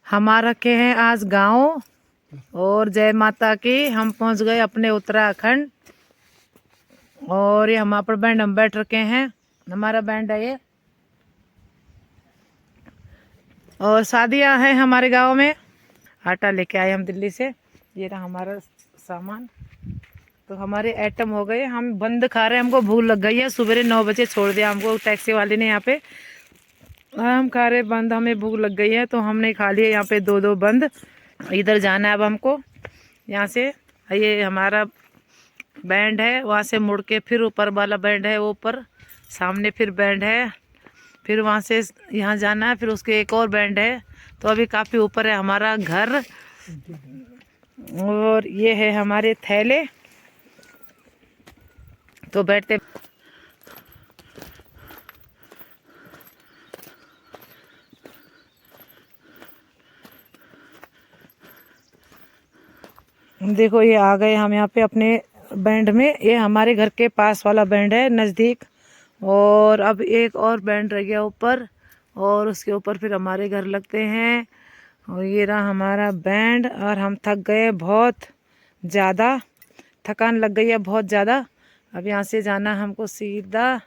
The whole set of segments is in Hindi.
हमारा के हैं आज गांव और जय माता की। हम पहुंच गए अपने उत्तराखंड और ये हमारे पर बैंड हम बैठ रखे हैं। हमारा बैंड है ये। और शादियां हैं हमारे गांव में। आटा लेके आए हम दिल्ली से। ये रहा हमारा सामान। तो हमारे आइटम हो गए। हम बंद खा रहे हैं, हमको भूख लग गई है। सुबह 9 बजे छोड़ दिया हमको टैक्सी वाले ने यहाँ पे। हम खा रहे बंद, हमें भूख लग गई है तो हमने खा लिया यहाँ पे 2-2 बंद। इधर जाना है अब हमको यहाँ से। ये हमारा बैंड है, वहाँ से मुड़ के फिर ऊपर वाला बैंड है, वो ऊपर सामने फिर बैंड है। फिर वहाँ से यहाँ जाना है, फिर उसके एक और बैंड है। तो अभी काफ़ी ऊपर है हमारा घर। और ये है हमारे थैले। तो बैठते देखो, ये आ गए हम यहाँ पे अपने बैंड में। ये हमारे घर के पास वाला बैंड है, नज़दीक। और अब एक और बैंड रह गया ऊपर, और उसके ऊपर फिर हमारे घर लगते हैं। और ये रहा हमारा बैंड। और हम थक गए बहुत ज़्यादा, थकान लग गई है बहुत ज़्यादा। अब यहाँ से जाना हमको सीधा,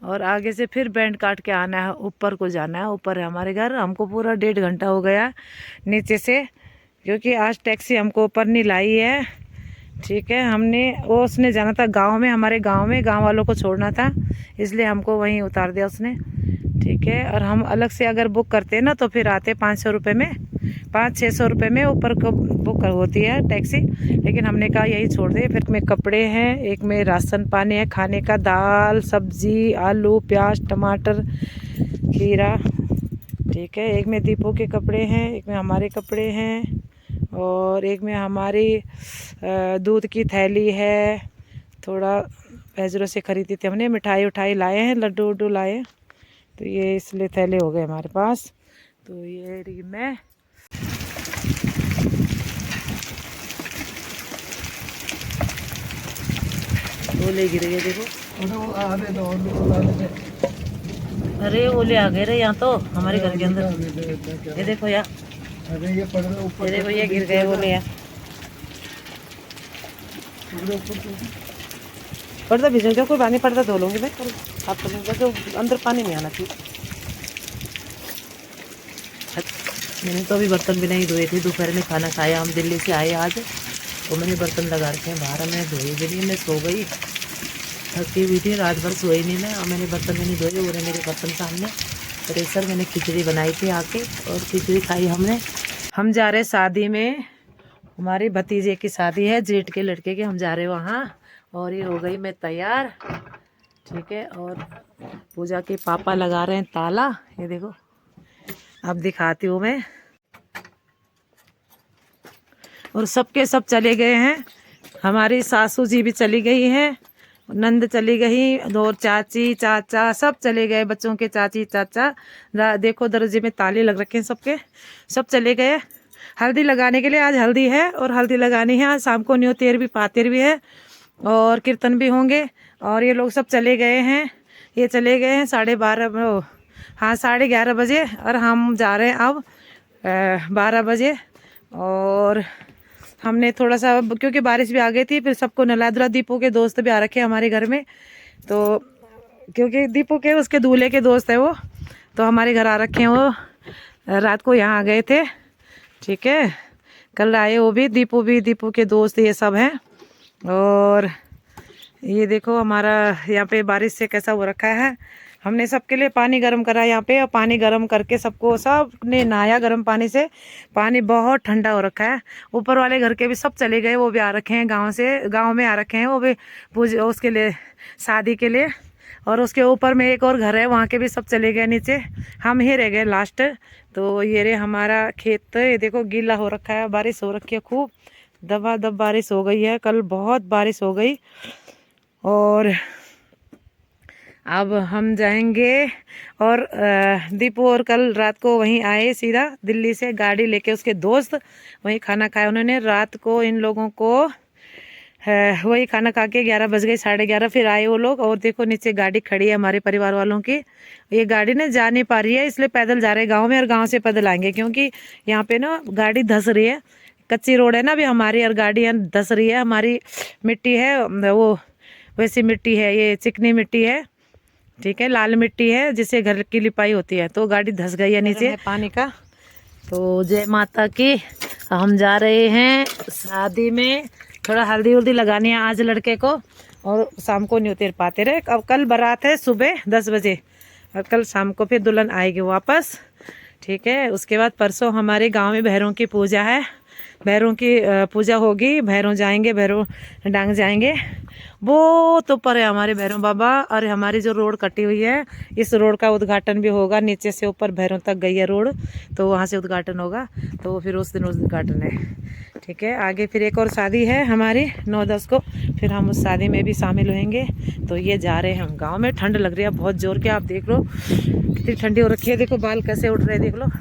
और आगे से फिर बैंड काट के आना है, ऊपर को जाना है। ऊपर है हमारे घर। हमको पूरा 1.5 घंटा हो गया नीचे से, क्योंकि आज टैक्सी हमको ऊपर नहीं लाई है। ठीक है, हमने वो उसने जाना था गांव में, हमारे गांव में गांव वालों को छोड़ना था, इसलिए हमको वहीं उतार दिया उसने। ठीक है, और हम अलग से अगर बुक करते हैं ना तो फिर आते 500 रुपये में, 500-600 रुपये में ऊपर को बुक होती है टैक्सी। लेकिन हमने कहा यही छोड़ दे। फिर में कपड़े हैं, एक में राशन पानी है खाने का, दाल सब्जी आलू प्याज टमाटर खीरा। ठीक है, एक में दीपू के कपड़े हैं, एक में हमारे कपड़े हैं, और एक में हमारी दूध की थैली है। थोड़ा पैजरों से खरीदी थी हमने, मिठाई उठाई लाए हैं, लड्डू उड्डू लाए। तो ये इसलिए थैले हो गए हमारे पास। तो ये रही मैं। ओले गिर गए देखो। अरे ओले आ गए रे यहाँ तो हमारे घर के अंदर। ये देखो यार, ये देखो ये गिर गए ओले यार। पर्दा भिजो क्या, कोई पानी पर्दा धो लूँगी मैं। आप तो अंदर पानी नहीं आना चाहिए। मैंने तो अभी बर्तन भी नहीं धोए थे, दोपहर में खाना खाया, हम दिल्ली से आए आज। तो मैंने बर्तन लगा रखे हैं बाहर, मैं धोए भी नहीं। मैं सो गई, थकी हुई थी, रात भर सोई नहीं मैं। और मैंने बर्तन भी नहीं धोए, और मेरे बर्तन सामने प्रेशर। मैंने खिचड़ी बनाई थी आके, और खिचड़ी खाई हमने। हम जा रहे शादी में, हमारी भतीजे की शादी है, जेठ के लड़के की। हम जा रहे वहाँ। और ये हो गई मैं तैयार। ठीक है, और पूजा के पापा लगा रहे हैं ताला। ये देखो, अब दिखाती हूँ मैं। और सबके सब चले गए हैं। हमारी सासू जी भी चली गई हैं, नंद चली गई, और चाची चाचा सब चले गए। बच्चों के चाची चाचा देखो दरवाजे में ताले लग रखे हैं सबके, सब चले गए हल्दी लगाने के लिए। आज हल्दी है और हल्दी लगानी है। आज शाम को न्योतेर भी पातेर भी है और कीर्तन भी होंगे। और ये लोग सब चले गए हैं। ये चले गए हैं 12:30, हाँ 11:30 बजे। और हम जा रहे हैं अब 12 बजे। और हमने थोड़ा सा, क्योंकि बारिश भी आ गई थी, फिर सबको नला धुला। दीपू के दोस्त भी आ रखे हैं हमारे घर में। तो क्योंकि दीपू के उसके दूल्हे के दोस्त है वो, तो हमारे घर आ रखे हैं। वो रात को यहाँ आ गए थे। ठीक है, कल आए वो भी, दीपू के दोस्त ये सब हैं। और ये देखो हमारा यहाँ पे बारिश से कैसा हो रखा है। हमने सबके लिए पानी गर्म करा यहाँ पे, और पानी गर्म करके सबको, सब ने नहाया गर्म पानी से। पानी बहुत ठंडा हो रखा है। ऊपर वाले घर के भी सब चले गए, वो भी आ रखे हैं गांव से, गांव में आ रखे हैं वो भी पूजा उसके लिए, शादी के लिए। और उसके ऊपर में एक और घर है, वहाँ के भी सब चले गए नीचे। हम ही रह गए लास्ट। तो ये रे हमारा खेत, ये देखो गीला हो रखा है, बारिश हो रखी है खूब, दबादब बारिश हो गई है। कल बहुत बारिश हो गई। और अब हम जाएंगे। और दीपू और कल रात को वहीं आए सीधा दिल्ली से गाड़ी लेके, उसके दोस्त वहीं खाना खाया उन्होंने। रात को इन लोगों को वही खाना खा के 11 बज गए, 11:30 फिर आए वो लोग। और देखो नीचे गाड़ी खड़ी है हमारे परिवार वालों की। ये गाड़ी ना जा नहीं पा रही है, इसलिए पैदल जा रहे हैं गाँव में, और गाँव से पैदल आएंगे क्योंकि यहाँ पे ना गाड़ी धंस रही है। कच्ची रोड है ना अभी हमारी, और गाड़ी धंस रही है। हमारी मिट्टी है वो वैसी मिट्टी है, ये चिकनी मिट्टी है, ठीक है, लाल मिट्टी है जिससे घर की लिपाई होती है। तो गाड़ी धंस गई है नीचे पानी का। तो जय माता की। हम जा रहे हैं शादी में, थोड़ा हल्दी उल्दी लगानी है आज लड़के को, और शाम को नहीं उतर पाते रहे। अब कल बारात है सुबह 10 बजे, और कल शाम को फिर दुल्हन आएगी वापस, ठीक है। उसके बाद परसों हमारे गांव में भैरों की पूजा है, भैरों की पूजा होगी। भैरों जाएंगे, भैरों डांग जाएंगे। वो तो पर है हमारे भैरों बाबा। और हमारी जो रोड कटी हुई है, इस रोड का उद्घाटन भी होगा। नीचे से ऊपर भैरों तक गई है रोड, तो वहाँ से उद्घाटन होगा। तो फिर उस दिन उद्घाटन है, ठीक है। आगे फिर एक और शादी है हमारी 9-10 को, फिर हम उस शादी में भी शामिल होंगे। तो ये जा रहे हैं हम गाँव में। ठंड लग रही है बहुत जोर के, आप देख लो कितनी ठंडी हो रखी है। देखो बाल कैसे उठ रहे हैं, देख लो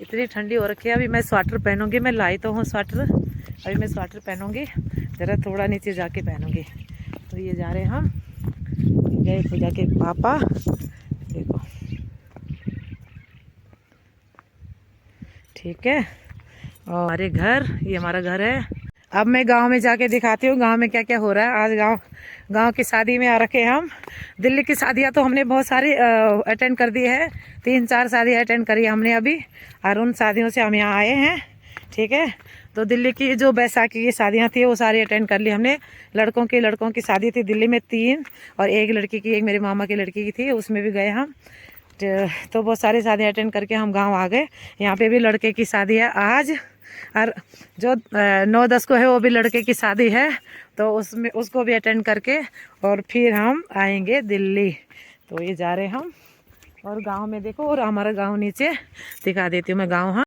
इतनी ठंडी हो रखी है। अभी मैं स्वेटर पहनूंगी, मैं लाई तो हूँ स्वेटर, अभी मैं स्वेटर पहनूंगी, ज़रा थोड़ा नीचे जाके पहनूंगी। तो ये जा रहे हैं हम, गए पूजा के पापा, देखो ठीक है। और हमारे घर, ये हमारा घर है। अब मैं गांव में जाके दिखाती हूँ गांव में क्या क्या हो रहा है। आज गांव की शादी में आ रखे हम। दिल्ली की शादियाँ तो हमने बहुत सारी अटेंड कर दी है, 3-4 शादियाँ अटेंड करी हमने अभी, और उन शादियों से हम यहाँ आए हैं, ठीक है। तो दिल्ली की जो बैसाखी की शादियाँ थी वो सारी अटेंड कर ली हमने। लड़कों की शादी थी दिल्ली में 3, और एक लड़की की, एक मेरे मामा की लड़की की थी, उसमें भी गए हम। तो बहुत सारी शादियाँ अटेंड करके हम गाँव आ गए। यहाँ पे भी लड़के की शादी है आज, और जो 9-10 को है वो भी लड़के की शादी है। तो उसमें उसको भी अटेंड करके और फिर हम आएंगे दिल्ली। तो ये जा रहे हम। और गांव में देखो, और हमारा गांव नीचे दिखा देती हूँ मैं गांव। हाँ,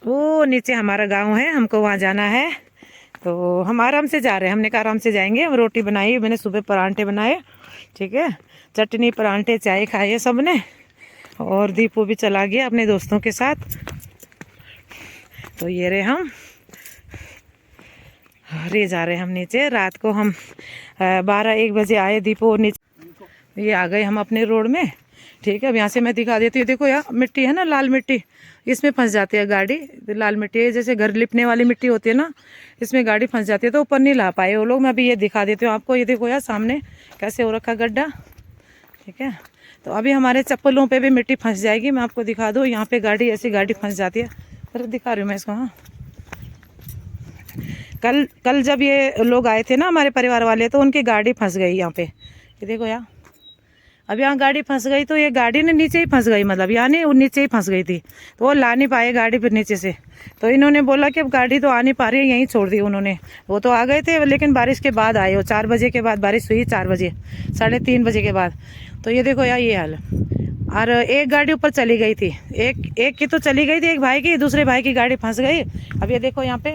वो नीचे हमारा गांव है, हमको वहाँ जाना है। तो हम आराम से जा रहे हैं, हमने कहा आराम से जाएंगे। हम रोटी बनाई, मैंने सुबह परांठे बनाए, ठीक है, चटनी परांठे चाय खाए सबने। और दीपू भी चला गया अपने दोस्तों के साथ। तो ये रहे हम, अरे जा रहे हम नीचे। रात को हम 12-1 बजे आए, दीपू नीचे, ये आ गए हम अपने रोड में, ठीक है। अब यहाँ से मैं दिखा देती हूँ। देखो यहाँ मिट्टी है ना, लाल मिट्टी, इसमें फंस जाती है गाड़ी। लाल मिट्टी है, जैसे घर लिपने वाली मिट्टी होती है ना, इसमें गाड़ी फंस जाती है, तो ऊपर नहीं ला पाए वो लोग। मैं अभी ये दिखा देती हूँ आपको। ये देखो यार सामने कैसे हो रखा गड्ढा, ठीक है। तो अभी हमारे चप्पलों पे भी मिट्टी फंस जाएगी। मैं आपको दिखा दूँ, यहाँ पे गाड़ी, ऐसी गाड़ी फंस जाती है। अरे दिखा रही हूँ मैं इसको। हाँ, कल जब ये लोग आए थे ना हमारे परिवार वाले, तो उनकी गाड़ी फंस गई यहाँ पे। ये देखो यार, अब यहाँ गाड़ी फंस गई, तो ये गाड़ी ने नीचे ही फंस गई, मतलब यहाँ नहीं, वो नीचे ही फंस गई थी। तो वो ला नहीं पाए गाड़ी फिर नीचे से। तो इन्होंने बोला कि अब गाड़ी तो आ नहीं पा रही है, यहीं छोड़ दी उन्होंने। वो तो आ गए थे, लेकिन बारिश के बाद आए। वो 4 बजे के बाद बारिश हुई, 4 बजे, 3:30 बजे के बाद। तो ये देखो यार, ये हाल। और एक गाड़ी ऊपर चली गई थी, एक की तो चली गई थी, एक भाई की, दूसरे भाई की गाड़ी फंस गई। अब ये देखो यहाँ पे।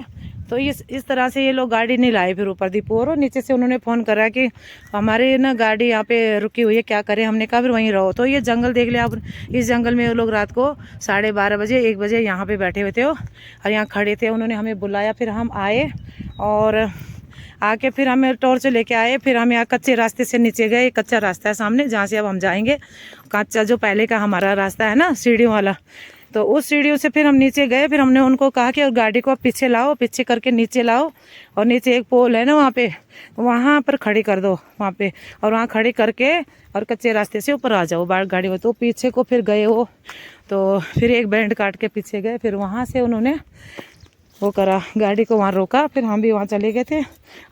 तो इस तरह से ये लोग गाड़ी नहीं लाए फिर ऊपर दीपू। और नीचे से उन्होंने फ़ोन करा कि हमारी ना गाड़ी यहाँ पे रुकी हुई है, क्या करें। हमने कहा फिर वहीं रहो। तो ये जंगल देख लिया आप, इस जंगल में वो लोग रात को 12:30 बजे, 1 बजे यहाँ पे बैठे हुए थे और यहाँ खड़े थे। उन्होंने हमें बुलाया, फिर हम आए, और आके फिर हमें टॉर्च लेके आए। फिर हम यहाँ कच्चे रास्ते से नीचे गए। कच्चा रास्ता है सामने, जहाँ से अब हम जाएंगे। कच्चा जो पहले का हमारा रास्ता है ना, सीढ़ियों वाला, तो उस सीढ़ियों से फिर हम नीचे गए। फिर हमने उनको कहा कि और गाड़ी को पीछे लाओ, पीछे करके नीचे लाओ, और नीचे एक पोल है ना वहाँ पर खड़ी कर दो वहाँ पे, और वहाँ खड़ी करके और कच्चे रास्ते से ऊपर आ जाओ गाड़ी में। तो पीछे को फिर गए वो, तो फिर एक बैंड काट के पीछे गए। फिर वहाँ से उन्होंने वो करा, गाड़ी को वहाँ रोका। फिर हम भी वहाँ चले गए थे।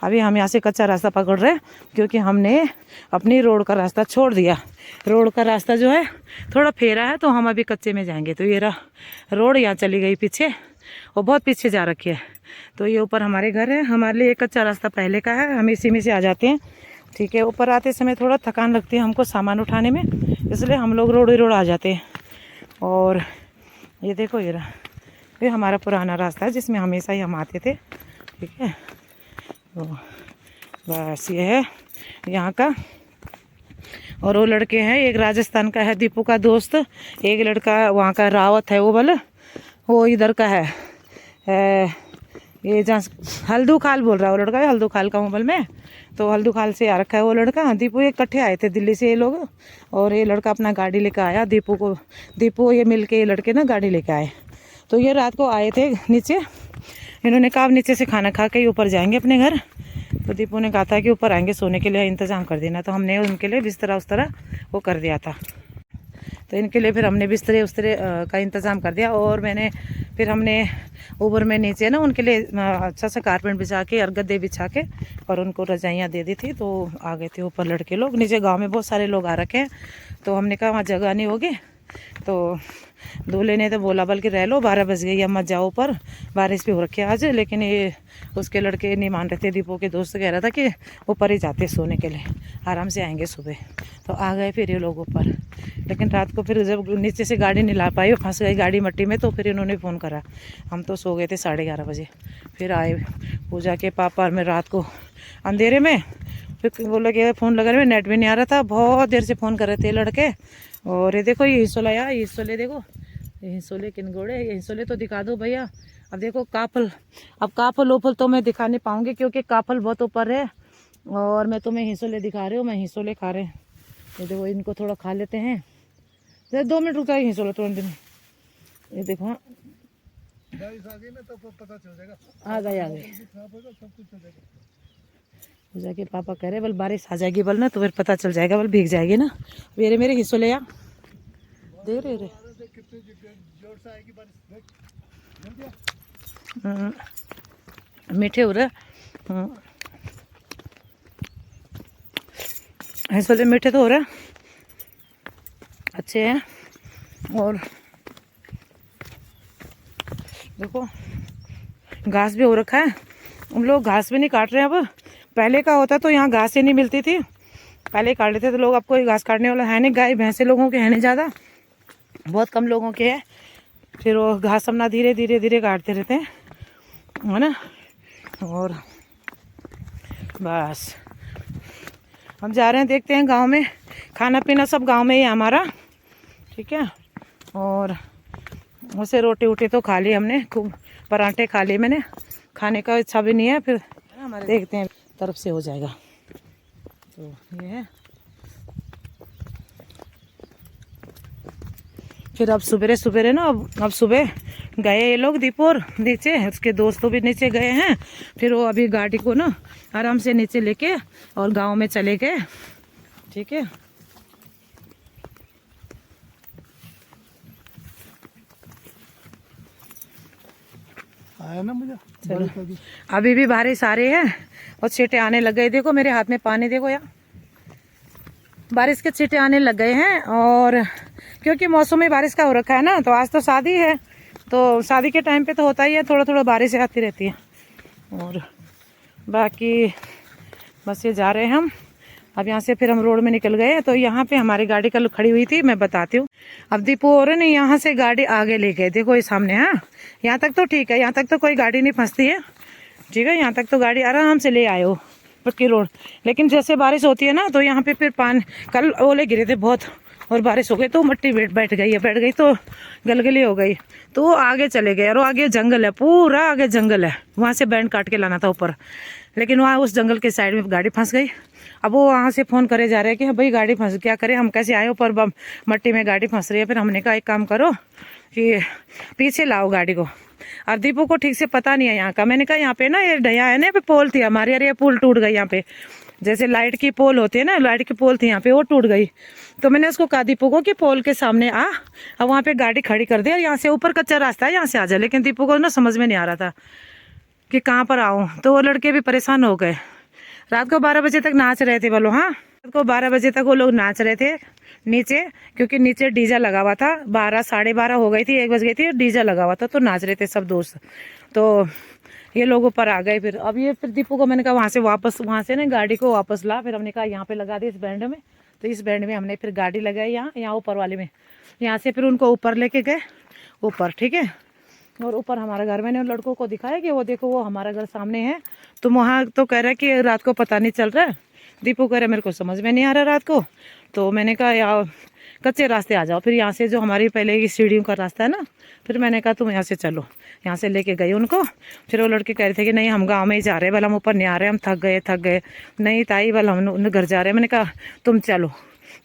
अभी हम यहाँ से कच्चा रास्ता पकड़ रहे हैं, क्योंकि हमने अपनी रोड का रास्ता छोड़ दिया। रोड का रास्ता जो है थोड़ा फेरा है, तो हम अभी कच्चे में जाएंगे। तो ये रहा रोड, यहाँ चली गई पीछे, और बहुत पीछे जा रखी है। तो ये ऊपर हमारे घर है, हमारे लिए कच्चा रास्ता पहले का है, हम इसी में से आ जाते हैं, ठीक है। ऊपर आते समय थोड़ा थकान लगती है हमको सामान उठाने में, इसलिए हम लोग रोड ही रोड आ जाते हैं। और ये देखो, ये हमारा पुराना रास्ता है, जिसमें हमेशा ही हम आते थे, ठीक है। तो बस ये है यहाँ का। और वो लड़के हैं, एक राजस्थान का है दीपू का दोस्त, एक लड़का वहाँ का रावत है, वो इधर का है, ये जहाँ हल्दू खाल बोल रहा है वो लड़का, हल्दू खाल का मोबाइल में, तो हल्दू खाल से आ रखा है वो लड़का। दीपू ये इकट्ठे आए थे दिल्ली से ये लोग, और ये लड़का अपना गाड़ी लेकर आया दीपू को, दीपू ये मिल के ये लड़के ना गाड़ी लेके आए। तो ये रात को आए थे नीचे, इन्होंने कहा नीचे से खाना खा के ऊपर जाएंगे अपने घर। तो दीपू ने कहा था कि ऊपर आएंगे सोने के लिए इंतज़ाम कर देना, तो हमने उनके लिए बिस्तरा उस्तरा वो कर दिया था। तो इनके लिए फिर हमने बिस्तरे उस्तरे का इंतज़ाम कर दिया, और फिर हमने ऊबर में नीचे ना उनके लिए अच्छा सा कारपेट बिछा के और गद्दे बिछा के और उनको रजाइयाँ दे दी थी। तो आ गए थे ऊपर लड़के लोग, नीचे गांव में बहुत सारे लोग आ रखे हैं। तो हमने कहा वहाँ जगह नहीं होगी, तो दूल्हे ने तो बोला बल्कि रह लो, 12 बज गई, अब मत जाओ ऊपर, बारिश भी हो रखी है आज। लेकिन ये उसके लड़के नहीं मान रहे थे, दीपू के दोस्त कह रहा था कि ऊपर ही जाते सोने के लिए, आराम से आएंगे सुबह। तो आ गए फिर ये लोग ऊपर। लेकिन रात को फिर जब नीचे से गाड़ी नहीं ला पाई, फंस गई गाड़ी मट्टी में, तो फिर इन्होंने फ़ोन करा। हम तो सो गए थे 11:30 बजे। फिर आए पूजा के पापा और मैं रात को अंधेरे में, फिर वो लगे फ़ोन लगा रहे, नेट भी नहीं आ रहा था, बहुत देर से फ़ोन कर रहे थे लड़के। और ये देखो ये हिस्सोला यार, ये हिस्सोले देखो, ये हिस्सोले किन घोड़े, ये हिस्सोले तो दिखा दो भैया। अब देखो काफल, अब काफल ओफल तो मैं दिखा नहीं पाऊँगी क्योंकि काफल बहुत ऊपर है, और मैं तुम्हें हिस्सोले दिखा रही हूँ, मैं हिस्सोले खा रहे हैं। ये देखो इनको थोड़ा खा लेते हैं, 2 मिनट रुक जाएगी हिस्सोले तुरंत में। ये देखो हाँ आ गई ना तो पता चल जाएगा, आ गए आ गए। सब कुछ हो जाएगा। पूजा के पापा कह रहे बल बारिश आ जाएगी बल ना, तो फिर पता चल जाएगा, बल भीग जाएगी ना। मेरे हिस्सोले या दे रहे कितने जोर से आएगी बारिश, मीठे हो रहे हिस्सोले, मीठे तो हो रहे अच्छे हैं। और देखो घास भी हो रखा है, हम लोग घास भी नहीं काट रहे हैं अब। पहले का होता तो यहाँ घास ही नहीं मिलती थी, पहले काट लेते थे लोग, अब कोई घास काटने वाला है नहीं, गाय भैंसे लोगों के है नहीं ज़्यादा, बहुत कम लोगों के है। फिर वो घास अपना धीरे धीरे धीरे काटते रहते हैं, है ना। और बस हम जा रहे हैं, देखते हैं गांव में, खाना पीना सब गांव में ही है हमारा, ठीक है। और उसे रोटी वोटी तो खा ली हमने, खूब पराठे खा लिए मैंने, खाने का इच्छा भी नहीं है। फिर हमारे देखते हैं तरफ से हो जाएगा। तो ये है, फिर अब सवेरे सवेरे ना, अब सुबह गए ये लोग दीपू और नीचे, उसके दोस्तों भी नीचे गए हैं। फिर वो अभी गाड़ी को ना आराम से नीचे लेके और गांव में चले गए, ठीक है। आया ना मुझे, चलो अभी भी बारिश आ रही है और छींटे आने लग गए। देखो मेरे हाथ में पानी देखो यार, बारिश के छींटे आने लग गए हैं। और क्योंकि मौसम में बारिश का हो रखा है ना, तो आज तो शादी है, तो शादी के टाइम पे तो होता ही है, थोड़ा थोड़ा बारिश आती रहती है। और बाकी बस ये जा रहे हैं हम अब यहाँ से, फिर हम रोड में निकल गए। तो यहाँ पे हमारी गाड़ी कल खड़ी हुई थी, मैं बताती हूँ। अब दीपू और ने यहाँ से गाड़ी आगे ले गए, देखो ये सामने, हाँ यहाँ तक तो ठीक है, यहाँ तक तो कोई गाड़ी नहीं फंसती है, ठीक है, यहाँ तक तो गाड़ी आराम से ले आए हो पक्की रोड। लेकिन जैसे बारिश होती है ना, तो यहाँ पे फिर पानी, कल ओले गिरे थे बहुत और बारिश हो गई, तो मट्टी बैठ गई तो गलगली हो गई, तो वो आगे चले गए। और आगे जंगल है, पूरा आगे जंगल है, वहाँ से बैंड काट के लाना था ऊपर, लेकिन वहाँ उस जंगल के साइड में गाड़ी फंस गई। अब वो वहाँ से फ़ोन करे जा रहे हैं कि भाई गाड़ी फंस, क्या करें, हम कैसे आए ऊपर, मट्टी में गाड़ी फंस रही है। फिर हमने कहा एक काम करो कि पीछे लाओ गाड़ी को। और दीपू को ठीक से पता नहीं है यहाँ का, मैंने कहा यहाँ पे ना ये डया है ना, यहाँ पे पोल थी हमारी, अरे ये पुल टूट गई यहाँ पे, जैसे लाइट की पोल होती है ना, लाइट की पोल थी यहाँ पे, वो टूट गई। तो मैंने उसको कहा दीपू को कि पोल के सामने आ, अब वहाँ पे गाड़ी खड़ी कर दे, और यहाँ से ऊपर कच्चा रास्ता है, यहाँ से आ जाए। लेकिन दीपू को ना समझ में नहीं आ रहा था कि कहाँ पर आऊँ, तो वो लड़के भी परेशान हो गए। रात को 12 बजे तक नाच रहे थे बोलो, हाँ रात को 12 बजे तक वो लोग नाच रहे थे नीचे, क्योंकि नीचे डीजे लगा हुआ था, 12 साढ़े 12 हो गई थी, 1 बज गई थी, डीजे लगा हुआ था, तो नाच रहे थे सब दोस्त। तो ये लोग ऊपर आ गए। फिर अब ये फिर दीपू को मैंने कहा वहाँ से वापस, वहाँ से ना गाड़ी को वापस ला। फिर हमने कहा यहाँ पे लगा दी इस बैंड में, तो इस बैंड में हमने फिर गाड़ी लगाई यहाँ ऊपर वाले में, यहाँ से फिर उनको ऊपर लेके गए ऊपर, ठीक है। और ऊपर हमारा घर, मैंने उन लड़कों को दिखाया कि वो देखो वो हमारा घर सामने है। तो वहाँ तो कह रहा है कि रात को पता नहीं चल रहा है, दीपू कह रहा है मेरे को समझ में नहीं आ रहा रात को। तो मैंने कहा यार कच्चे रास्ते आ जाओ। फिर यहाँ से जो हमारी पहले की सीढ़ियों का रास्ता है ना, फिर मैंने कहा तुम यहाँ से चलो, यहाँ से लेके गई उनको। फिर वो लड़के कह रहे थे कि नहीं हम गाँव में ही जा रहे हैं, भला हम ऊपर नहीं आ रहे, हम थक गए। नहीं ताई भला हम उन घर जा रहे हैं। मैंने कहा तुम चलो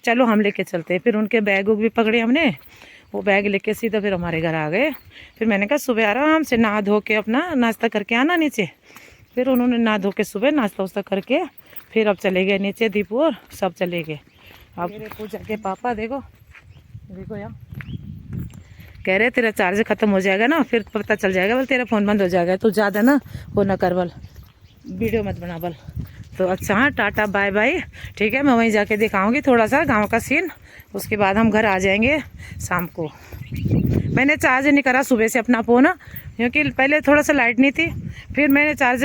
चलो हम लेके चलते हैं। फिर उनके बैग वूग भी पकड़े हमने, वो बैग लेके सीधा फिर हमारे घर आ गए। फिर मैंने कहा सुबह आराम से नहा धो के अपना नाश्ता करके आना नीचे। फिर उन्होंने नहा धो के सुबह नाश्ता वास्ता करके फिर अब चले गए नीचे, दीपू और सब चले गए। अब मेरे पूजा के पापा देखो यार कह रहे तेरा चार्ज खत्म हो जाएगा ना, फिर पता चल जाएगा बोल तेरा फ़ोन बंद हो जाएगा, तो ज़्यादा ना वो ना कर बल, वीडियो मत बना बल। तो अच्छा हाँ टाटा बाय बाय, ठीक है। मैं वहीं जाके दिखाऊंगी थोड़ा सा गांव का सीन, उसके बाद हम घर आ जाएंगे शाम को। मैंने चार्ज नहीं करा सुबह से अपना फ़ोन, क्योंकि पहले थोड़ा सा लाइट नहीं थी, फिर मैंने चार्ज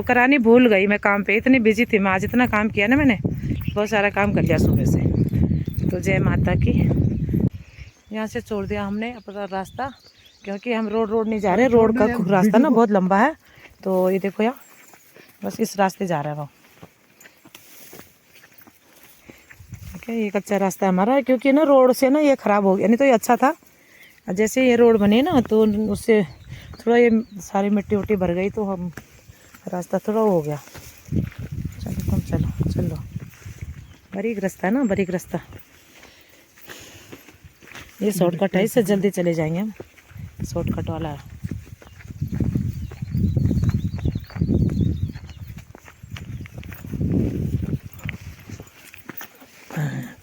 करानी भूल गई। मैं काम पे इतनी बिजी थी, मैं आज इतना काम किया ना, मैंने बहुत सारा काम कर लिया सुबह से। तो जय माता की। यहाँ से छोड़ दिया हमने अपना रास्ता, क्योंकि हम रोड नहीं जा रहे, रोड का रास्ता ना बहुत लंबा है। तो ये देखो यार बस इस रास्ते जा रहा है वो, ठीक है। ये कच्चा रास्ता हमारा है, क्योंकि ना रोड से ना ये ख़राब हो गया, नहीं तो ये अच्छा था। जैसे ये रोड बनी ना तो उससे थोड़ा ये सारी मिट्टी उट्टी भर गई, तो हम रास्ता थोड़ा हो गया। चलो तुम चलो बारीक रास्ता है ना, बारीक रास्ता। ये शॉर्टकट है, इससे जल्दी चले जाएंगे हम, शॉर्टकट वाला है।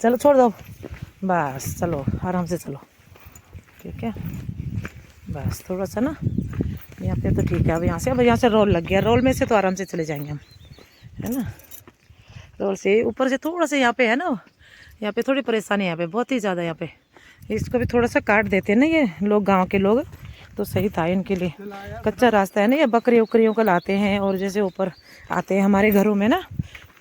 चलो छोड़ दो बस, चलो आराम से चलो, ठीक है। बस थोड़ा सा ना यहाँ पे तो ठीक है। अब यहाँ से रोल लग गया, रोल में से तो आराम से चले जाएंगे हम, है ना। रोल से ऊपर से थोड़ा सा यहाँ पे है ना, यहाँ पे थोड़ी परेशानी है, यहाँ पे बहुत ही ज़्यादा। यहाँ पे इसको भी थोड़ा सा काट देते हैं ना ये लोग, गांव के लोग, तो सही था इनके लिए। कच्चा रास्ता है ना, ये बकरी उकरियों को लाते हैं, और जैसे ऊपर आते हैं हमारे घरों में ना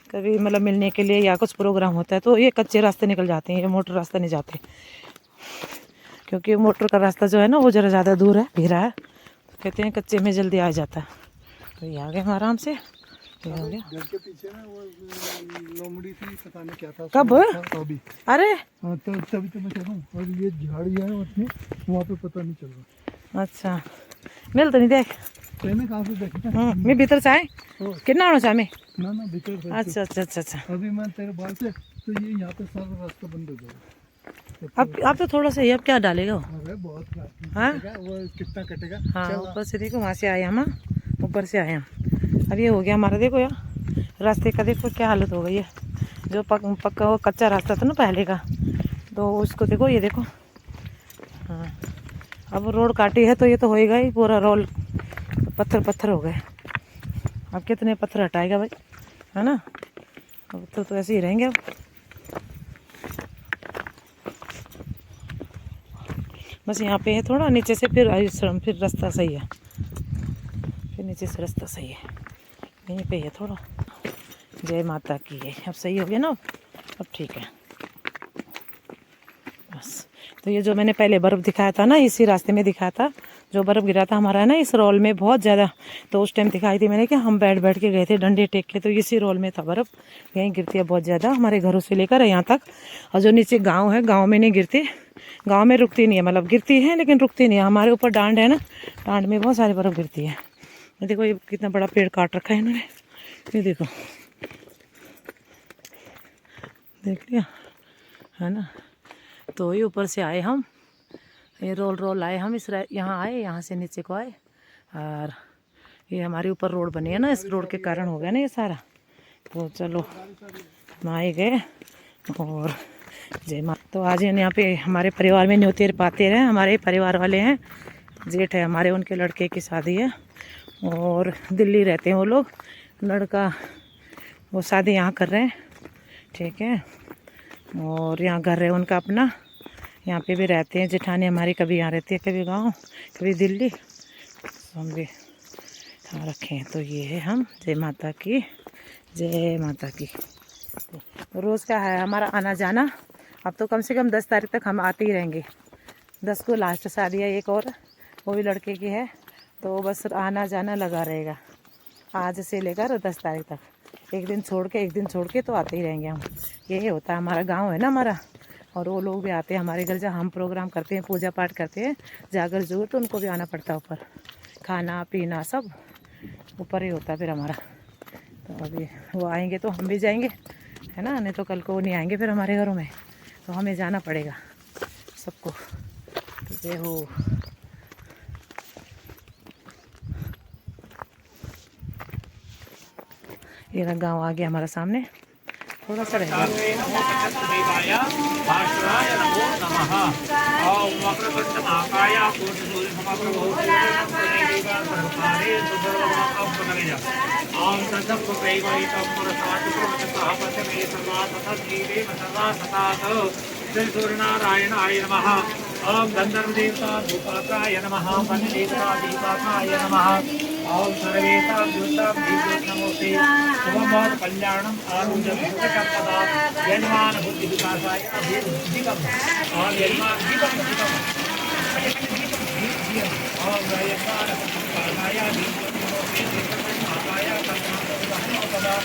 कभी मतलब मिलने के लिए या कुछ प्रोग्राम होता है, तो ये कच्चे रास्ते निकल जाते हैं, ये मोटर रास्ता नहीं जाते, क्योंकि मोटर का रास्ता जो है ना वो ज़रा ज़्यादा दूर है, भीरा है, तो कहते हैं कच्चे में जल्दी आ जाता है। तो ये आ गए हम आराम से, ये हो गया। घर के पीछे ना वो लोमड़ी थी, पता नहीं क्या था। कब? अभी अरे हाँ, तो तभी तो मैं कह रहा हूँ, और ये झाड़ी है उसमें, वहाँ पे पता नहीं चल रहा। अच्छा मिल तो नहीं देख, मैंने कहाँ से देखा? मैं भीतर से आए कितना आना चाहे। ना भीतर से। अच्छा अच्छा अच्छा अच्छा। अभी मैं तेरे बाल से तो ये यहाँ पे सारा रास्ता बंद हो जाएगा। अब तो थोड़ा सा ये अब क्या डालेगा वो? अरे बहुत हाँ वो कितना कटेगा। हाँ ऊपर से देखो, वहाँ से आए हम, ऊपर से आए हम। अब ये हो गया हमारा, देखो यार रास्ते का देखो क्या हालत हो गई है। जो पक्का वो कच्चा रास्ता था ना पहले का, तो उसको देखो, ये देखो। हाँ अब रोड काटी है तो ये तो होएगा ही, पूरा रोल पत्थर हो गए। अब कितने पत्थर हटाएगा भाई, है ना। अब तो ऐसे ही रहेंगे अब। बस यहाँ पे है थोड़ा नीचे से, फिर रास्ता सही है, फिर नीचे से रास्ता सही है, यहीं पे है थोड़ा। जय माता की है, अब सही हो गया ना, अब ठीक है। बस तो ये जो मैंने पहले बर्फ़ दिखाया था ना, इसी रास्ते में दिखाया था, जो बर्फ़ गिरा था हमारा ना इस रोल में बहुत ज़्यादा, तो उस टाइम दिखाई थी मैंने कि हम बैठ के गए थे डंडे टेक के, तो इसी रोल में था बर्फ़। यहीं गिरती है बहुत ज़्यादा, हमारे घरों से लेकर यहाँ तक। और जो नीचे गाँव है, गाँव में नहीं गिरती, गाँव में रुकती नहीं है, मतलब गिरती है लेकिन रुकती नहीं है। हमारे ऊपर डांड है ना, डांड में बहुत सारी बर्फ़ गिरती है। ये देखो ये कितना बड़ा पेड़ काट रखा है इन्होंने, ये देखो, देख लिया है ना। तो ये ऊपर से आए हम, ये रोल आए हम, इस यहाँ आए, यहाँ से नीचे को आए, और ये हमारे ऊपर रोड बनी है ना, इस रोड के कारण हो गया ना ये सारा। तो चलो आए गए, और जय माँ। तो आज यहाँ पे हमारे परिवार में न्योतेर पाते रहे, हमारे परिवार वाले हैं, जेठ है हमारे, उनके लड़के की शादी है, और दिल्ली रहते हैं वो लोग, लड़का वो शादी यहाँ कर रहे हैं, ठीक है। और यहाँ घर है उनका अपना, यहाँ पे भी रहते हैं जेठानी हमारी, कभी यहाँ रहती है, कभी गांव, कभी दिल्ली, हम भी यहाँ रखे हैं। तो ये है हम, जय माता की, जय माता की। तो रोज़ का है हमारा आना जाना, अब तो कम से कम 10 तारीख तक हम आते ही रहेंगे। 10 को लास्ट शादी है एक और, वो भी लड़के की है, तो बस आना जाना लगा रहेगा आज से लेकर 10 तारीख तक। एक दिन छोड़ के तो आते ही रहेंगे हम। यही होता है हमारा, गांव है ना हमारा, और वो लोग भी आते हैं हमारे घर। जब हम प्रोग्राम करते हैं, पूजा पाठ करते हैं, जागर जुगर, तो उनको भी आना पड़ता है ऊपर। खाना पीना सब ऊपर ही होता है फिर हमारा। तो अभी वो आएंगे तो हम भी जाएंगे, है ना, नहीं तो कल को वो नहीं आएंगे फिर हमारे घरों में, तो हमें जाना पड़ेगा सबको। तो जय हो। ये रहा गाँव आ गया हमारा सामने, थोड़ा सा रहेगा। सूर्यनारायणाय नमः। ओम गंधर्व देवता भूपाताय नमः। वन देवता दीपाताय नमः। ओम सर्वेषां भूतां नमोते। शुभम कल्याणम आरोग्यम सुखसंपदा यजमान बुद्धि विकासाय अभिवृद्धिकम। ओम यजमान दीपक दीपक ओम यजमान विकासाय नमोते। माताय कल्याणपदा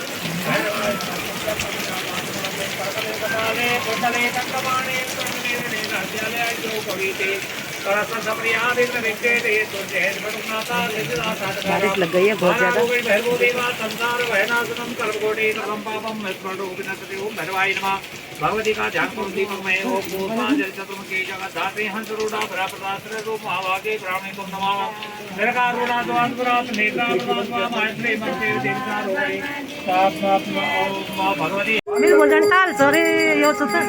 कपाले कुंडले कंकमाणे कुंडले राज्यालय जो कविते बारिश लग गई है बहुत ज़्यादा। भगवती का ध्यान करो दीपक में ओम भूमा जल चतुर्मुखी जगद्धात्री हंस रूढ़ा भरा प्रदाश्रय रूप महाभागे ब्राह्मणी तुम नमामि निरकार रूढ़ा द्वादपुरात नेत्रा द्वादपा मायत्री मंत्रे देवता रूढ़े साक्षात ओम मां भगवती मी बोलते चाल सॉरी योच होतं।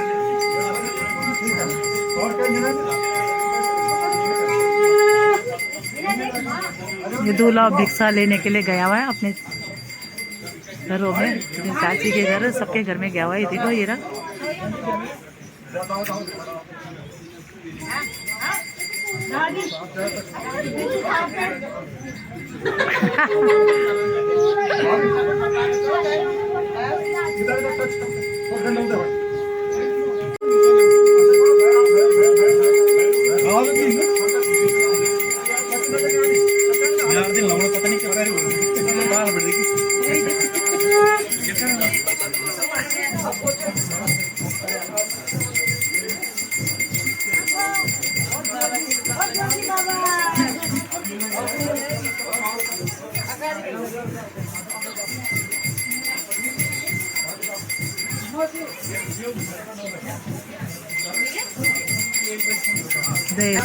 ये दूल्हा भिक्षा लेने के लिए गया हुआ है अपने घरों में, चाची के घर, सबके घर में गया हुआ है। ये देखो ये रहा।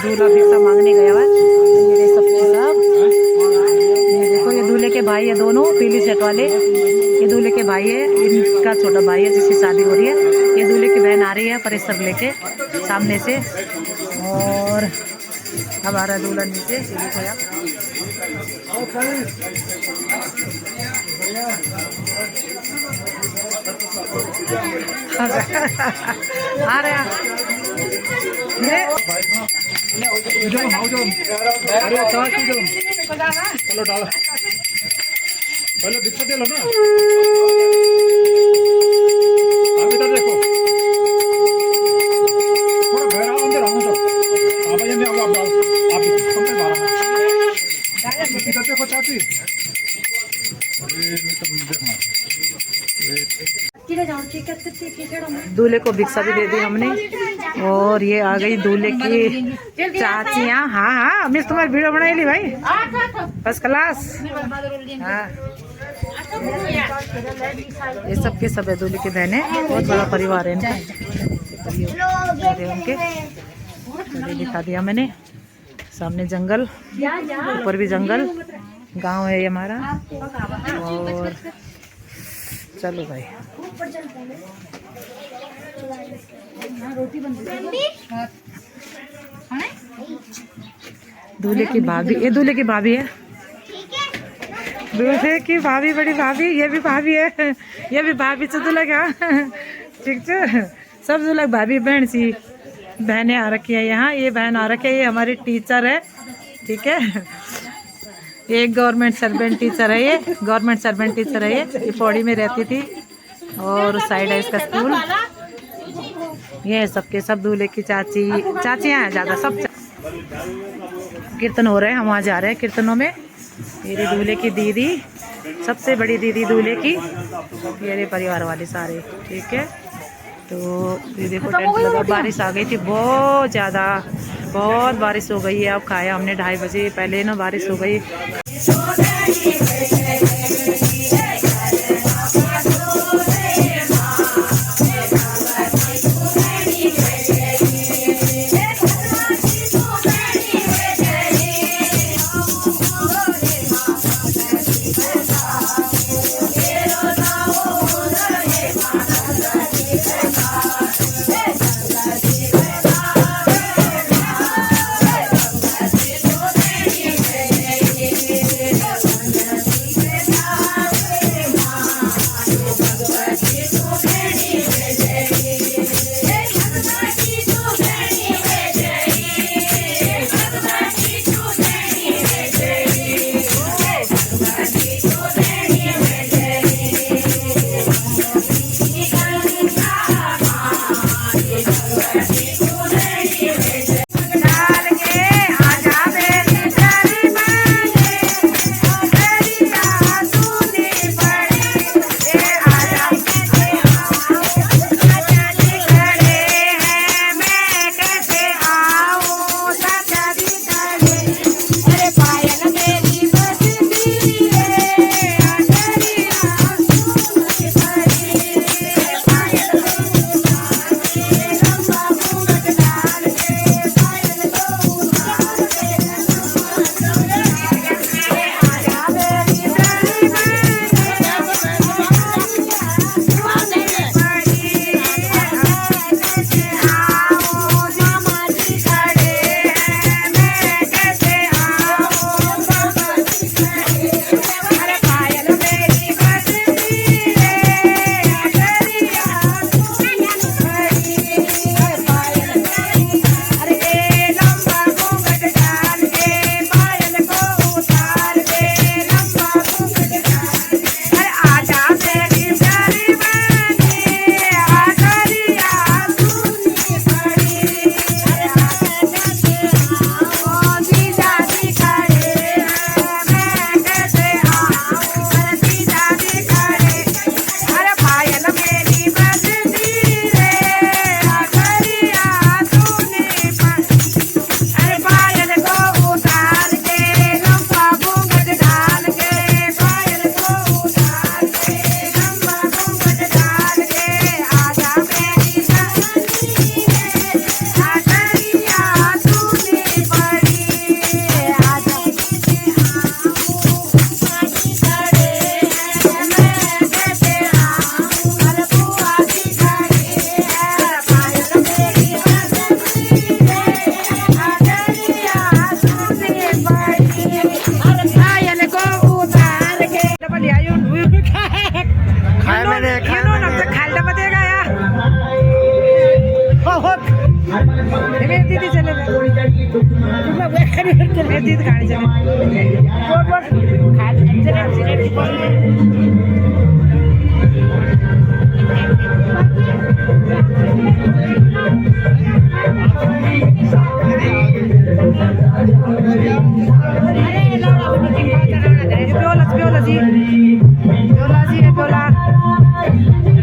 दूल्हा भिक्षा मांगने गया हुआ। ये सबके सब, ये देखो ये दूल्हे के भाई है दोनों, पीली शर्ट वाले। ये दूल्हे के भाई है, इनका छोटा भाई है जिसकी शादी हो रही है। ये दूल्हे की बहन आ रही है परिसर लेके सामने से, और हमारा दूल्हा नीचे। ये देखो यार, आ रहे हैं चलो डालो पहले दिक्कत लो ना। आप इधर देखो थोड़ा गहरा अंदर आओ तो आप ये में आप डाल आप कम से बाहर इधर देखो चाची। दूल्हे को भिक्षा भी दे दी हमने, और ये आ गई दूल्हे की चाचियाँ। हाँ हाँ मिस तुम्हारी वीडियो बनाई ली भाई, फर्स्ट क्लास। हाँ ये सब के सब है दूल्हे की बहनें, बहुत बड़ा परिवार है इनका। उनके दिखा दिया मैंने, सामने जंगल, ऊपर भी जंगल, गांव है ये हमारा। और चलो भाई दूल्हे की भाभी, ये दूल्हे की भाभी है, दूल्हे की भाभी, बड़ी भाभी, ये भी भाभी है, ये भी भाभी से दूल्हा क्या ठीक है। सब दूल्हा भाभी बहन सी बहनें आ रखी है यहाँ। ये बहन आ रखी है, ये हमारी टीचर है, ठीक है। ये गवर्नमेंट सर्वेंट टीचर है, ये गवर्नमेंट सर्वेंट टीचर है। ये पौड़ी में रहती थी, और साइड है इसका स्कूल। ये सबके सब दूल्हे की चाचियाँ हैं ज़्यादा, सब कीर्तन हो रहे हैं, हम वहाँ जा रहे हैं कीर्तनों में। मेरी दूल्हे की दीदी, सबसे बड़ी दीदी दूल्हे की, मेरे परिवार वाले सारे, ठीक है। तो ये देखो टेंट लगा। बारिश आ गई थी बहुत ज़्यादा, बहुत बारिश हो गई है। अब खाया हमने 2:30 बजे, पहले ना बारिश हो गई।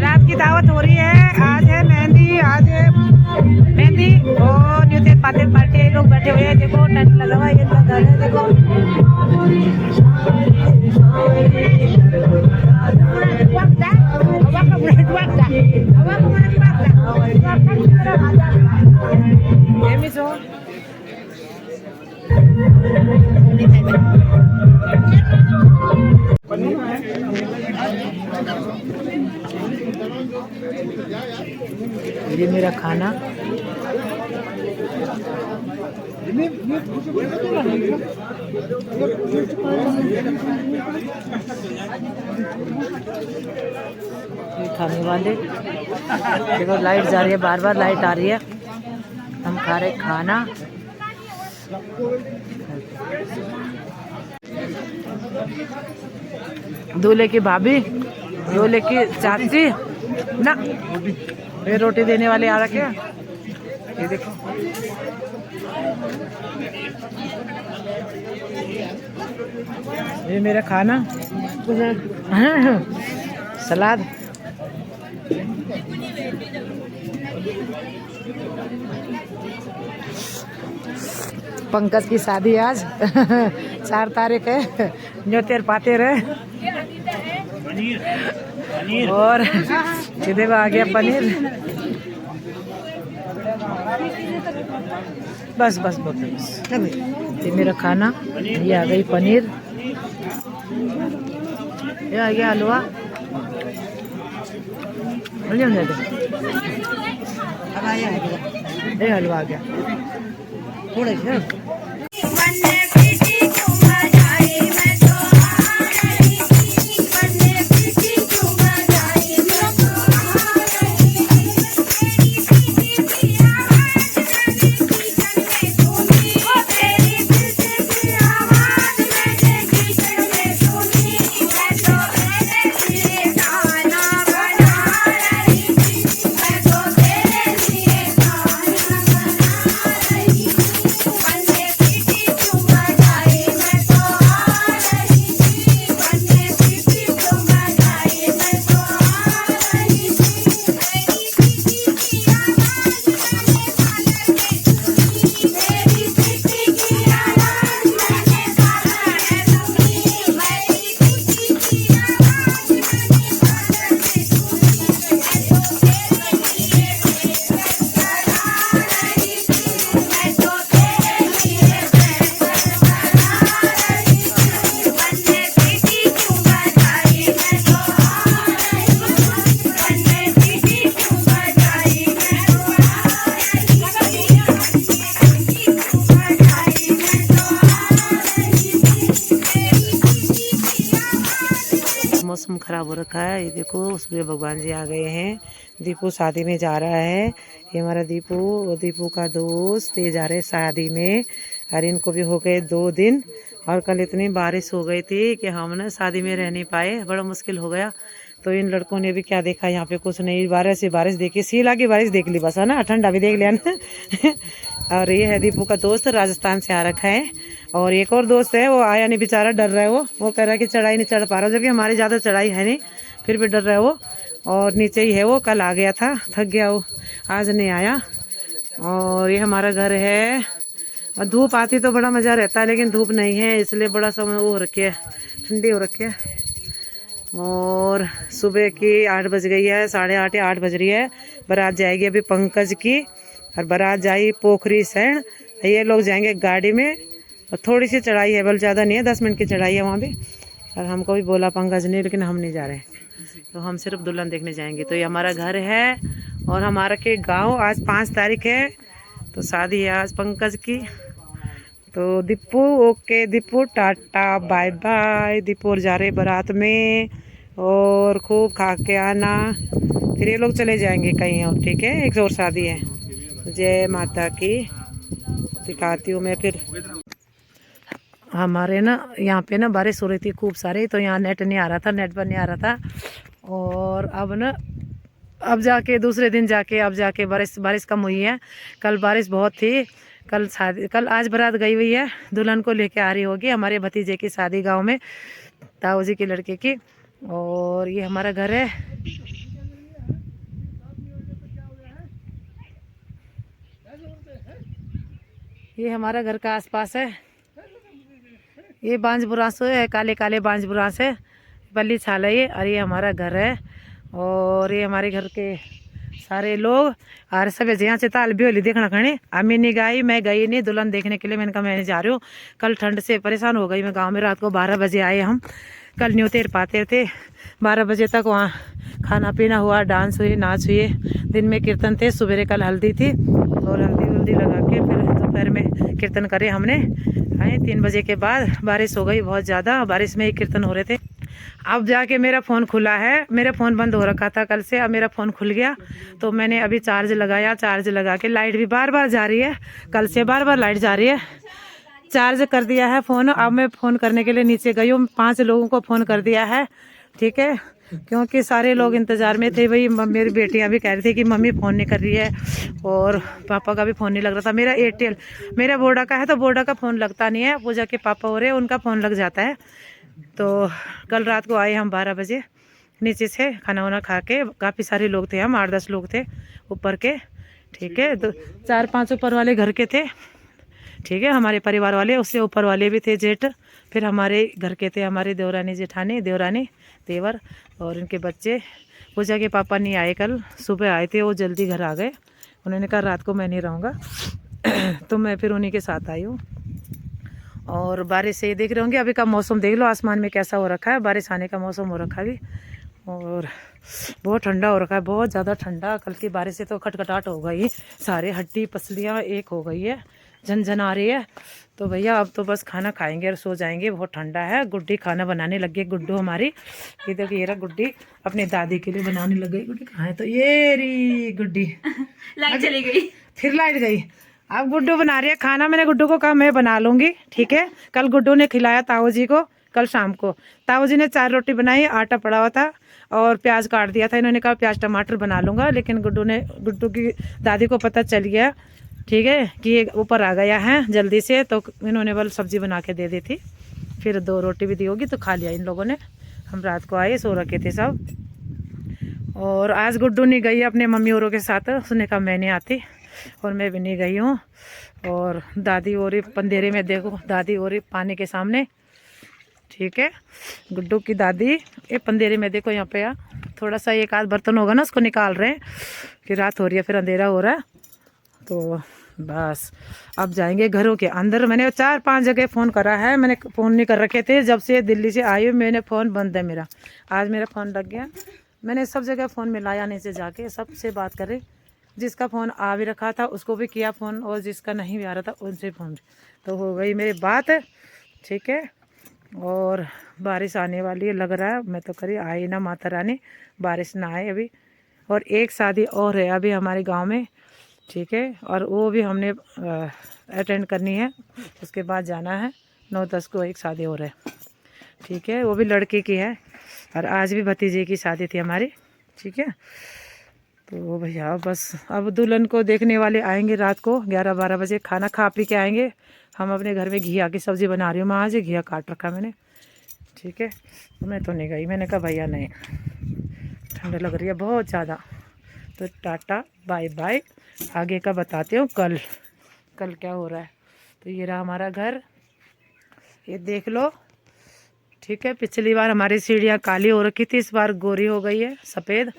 रात की दावत हो रही है। आज है मेहंदी, आज है मेहंदी और न्यूते पाते पार्टी लोग बैठे हुए हैं। देखो टेंट लगा हुआ है, ये लगा है देखो। ये मेरा खाना। ये खाने वाले देखो, लाइट जा रही है, बार बार लाइट आ रही है। हम खा रहे खाना। दूल्हे की भाभी, दूल्हे की चाची ना, ये रोटी देने वाले आ रखे हैं। ये देखो ये मेरा खाना, सलाद। पंकज की शादी आज 4 तारीख है। न्योतेर पाते रहे और सीधे आ गया पनीर। बस बस बस ये मेरा खाना। ये आ गई पनीर, ये आ गया हलवा। अब आया है, ये हलवा आ गया थोड़े से। मौसम खराब हो रखा है। ये देखो सूर्य भगवान जी आ गए हैं। दीपू शादी में जा रहा है। ये हमारा दीपू और दीपू का दोस्त ये जा रहे हैं शादी में। और इनको भी हो गए 2 दिन। और कल इतनी बारिश हो गई थी कि हम ना शादी में रह नहीं पाए, बड़ा मुश्किल हो गया। तो इन लड़कों ने भी क्या देखा, यहाँ पे कुछ नहीं, बारिश देखी, शीला की बारिश देख ली बस, है ना, ठंडा भी देख लिया ना। और ये है दीपू का दोस्त, राजस्थान से आ रखा है। और एक और दोस्त है, वो आया नहीं बेचारा, डर रहा है। वो कह रहा है कि चढ़ाई नहीं चढ़ पा रहा, जबकि हमारी ज़्यादा चढ़ाई है नहीं, फिर भी डर रहा है वो। और नीचे ही है वो, कल आ गया था, थक गया वो, आज नहीं आया। और ये हमारा घर है। और धूप आती तो बड़ा मज़ा रहता है, लेकिन धूप नहीं है, इसलिए बड़ा समय वो हो रखी है, ठंडी हो रखी है। और सुबह की 8 बज गई है, 8:30 या 8 बज रही है। बारात जाएगी अभी पंकज की, और बारात जाई पोखरी सैन। ये लोग जाएंगे गाड़ी में, और थोड़ी सी चढ़ाई है, बल ज़्यादा नहीं है, 10 मिनट की चढ़ाई है वहाँ भी। और हमको भी बोला पंकज ने, लेकिन हम नहीं जा रहे, तो हम सिर्फ दुल्हन देखने जाएंगे। तो ये हमारा घर है। और हमारा के गांव आज 5 तारीख है, तो शादी है आज पंकज की। तो Deepu, okay Deepu, tata bye bye. Deepu और जा रहे बारात में, और खूब खा के आना, फिर ये लोग चले जाएंगे कहीं और, ठीक है। एक और शादी है। जय माता की। दिखाती हूँ मैं फिर। हमारे ना यहाँ पे ना बारिश हो रही थी खूब सारी, तो यहाँ नेट नहीं आ रहा था, नेट पर नहीं आ रहा था। और अब जाके दूसरे दिन जाके अब जाके बारिश कम हुई है। कल बारिश बहुत थी। कल आज बारात गई हुई है, दुल्हन को लेके आ रही होगी, हमारे भतीजे की शादी गांव में, ताऊ जी के लड़के की। और ये हमारा घर है। ये हमारा घर का आसपास है। ये बांज बुरास है, काले काले बांज बुरास है, बल्ली छाल है ये। और ये हमारा घर है। और ये हमारे घर के सारे लोग, और सब यहाँ से ताल भी होली देखना खड़े। अम्मी नहीं गई, मैं गई नहीं दुल्हन देखने के लिए, मैंने कहा मैं नहीं जा रही हूँ। कल ठंड से परेशान हो गई मैं गांव में। रात को 12 बजे आए हम, कल न्योतेर पाते थे। 12 बजे तक वहाँ खाना पीना हुआ, डांस हुई, नाच हुए, दिन में कीर्तन थे, सुबह कल हल्दी थी, और हल्दी लगा के फिर दोपहर में कीर्तन करे हमने। आए 3 बजे के बाद बारिश हो गई बहुत ज़्यादा, बारिश में ही कीर्तन हो रहे थे। अब जाके मेरा फ़ोन खुला है, मेरा फ़ोन बंद हो रखा था कल से, अब मेरा फ़ोन खुल गया। तो मैंने अभी चार्ज लगाया, चार्ज लगा के, लाइट भी बार बार जा रही है, कल से बार बार लाइट जा रही है। चार्ज कर दिया है फ़ोन। अब मैं फ़ोन करने के लिए नीचे गई हूँ, 5 लोगों को फ़ोन कर दिया है, ठीक है, क्योंकि सारे लोग इंतज़ार में थे। भाई मेरी बेटियाँ भी कह रही थी कि मम्मी फ़ोन नहीं कर रही है, और पापा का भी फ़ोन नहीं लग रहा था। मेरा एयरटेल, मेरा बोडा का है, तो बोडा का फ़ोन लगता नहीं है। पूजा के पापा हो रहे, उनका फ़ोन लग जाता है। तो कल रात को आए हम 12 बजे नीचे से, खाना वाना खा के। काफ़ी सारे लोग थे, हम 8-10 लोग थे ऊपर के, ठीक है। तो 4-5 ऊपर वाले घर के थे, ठीक है, हमारे परिवार वाले, उससे ऊपर वाले भी थे जेठ, फिर हमारे घर के थे हमारे देवरानी जेठानी, देवरानी देवर और इनके बच्चे। पूजा के पापा नहीं आए, कल सुबह आए थे, वो जल्दी घर आ गए। उन्होंने कहा रात को मैं नहीं रहूँगा तो मैं फिर उन्हीं के साथ आई हूँ। और बारिश से देख रहे होंगे, अभी का मौसम देख लो आसमान में कैसा हो रखा है, बारिश आने का मौसम हो रखा है अभी। और बहुत ठंडा हो रखा है, बहुत ज़्यादा ठंडा। कल की बारिश से तो खटखटाहट हो गई, सारे हड्डी पसलियाँ एक हो गई है, झनझन आ रही है। तो भैया अब तो बस खाना खाएंगे और सो जाएंगे, बहुत ठंडा है। गुड्डी खाना बनाने लग गई, गुड्डू हमारी, ये देखो ये रहा गुड्डी अपनी दादी के लिए बनाने लग गई। गुड्डी कहाँ है, तो ये रही गुड्डी लाइट चली गई, फिर लाइट गई। अब गुड्डू बना रही है खाना, मैंने गुड्डू को कहा मैं बना लूँगी, ठीक है। कल गुड्डू ने खिलाया ताऊ जी को, कल शाम को ताऊ जी ने 4 रोटी बनाई, आटा पड़ा हुआ था और प्याज काट दिया था। इन्होंने कहा प्याज टमाटर बना लूँगा, लेकिन गुड्डू की दादी को पता चल गया, ठीक है, कि ये ऊपर आ गया है जल्दी से, तो इन्होंने बल सब्जी बना के दे दी थी। फिर 2 रोटी भी दी होगी, तो खा लिया इन लोगों ने। हम रात को आए, सो रखे थे सब। और आज गुड्डू नहीं गई अपने मम्मी औरों के साथ, उसने कहा मैं नहीं आती, और मैं भी नहीं गई हूँ। और दादी और ही पंदेरे में, देखो दादी और ही पानी के सामने, ठीक है। गुड्डू की दादी ये पंदेरे में, देखो यहाँ पे थोड़ा सा एक आध बर्तन होगा ना, उसको निकाल रहे हैं कि रात हो रही है, फिर अंधेरा हो रहा है। तो बस अब जाएंगे घरों के अंदर। मैंने 4-5 जगह फ़ोन करा है, मैंने फ़ोन नहीं कर रखे थे जब से दिल्ली से आई हूँ, मैंने फ़ोन बंद है मेरा। आज मेरा फ़ोन लग गया, मैंने सब जगह फ़ोन मिलाया, नीचे जाके सबसे बात करे। जिसका फ़ोन आ भी रखा था उसको भी किया फ़ोन, और जिसका नहीं भी आ रहा था उनसे फ़ोन, तो हो गई मेरी बात, ठीक है। और बारिश आने वाली है लग रहा है, मैं तो करी आई ना माता रानी, बारिश ना आए अभी। और एक शादी और है अभी हमारे गांव में, ठीक है, और वो भी हमने अटेंड करनी है, उसके बाद जाना है। 9-10 को एक शादी और है, ठीक है, वो भी लड़के की है। और आज भी भतीजे की शादी थी हमारी, ठीक है। तो भैया बस अब दुल्हन को देखने वाले आएंगे रात को 11-12 बजे, खाना खा पी के आएंगे। हम अपने घर में घिया की सब्ज़ी बना रही हूँ मैं, आज घिया काट रखा मैंने, ठीक है। मैं तो नहीं गई, मैंने कहा भैया नहीं, ठंड लग रही है बहुत ज़्यादा। तो टाटा बाय बाय, आगे का बताते हो कल क्या हो रहा है। तो ये रहा हमारा घर, ये देख लो, ठीक है। पिछली बार हमारी सीढ़ियाँ काली हो रखी थी, इस बार गोरी हो गई है, सफ़ेद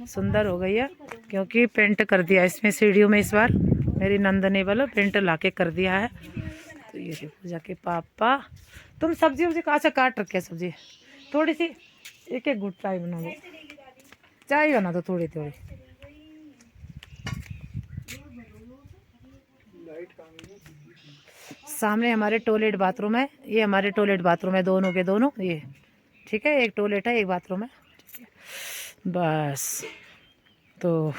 सुंदर हो गई है, क्योंकि पेंट कर दिया इसमें सीढ़ियों में इस बार। मेरी नंद ने बोलो पेंट लाके कर दिया है। तो ये पूजा के पापा, तुम सब्जी उब्जी कहाँ से काट रखे है, सब्जी थोड़ी सी, एक घुट चाय बना दो, चाय बना दो थोड़ी थोड़ी। सामने हमारे टॉयलेट बाथरूम है, ये हमारे टॉयलेट बाथरूम है, दोनों के दोनों ये, ठीक है। एक टॉयलेट है, एक बाथरूम है, ठीक है। बस तो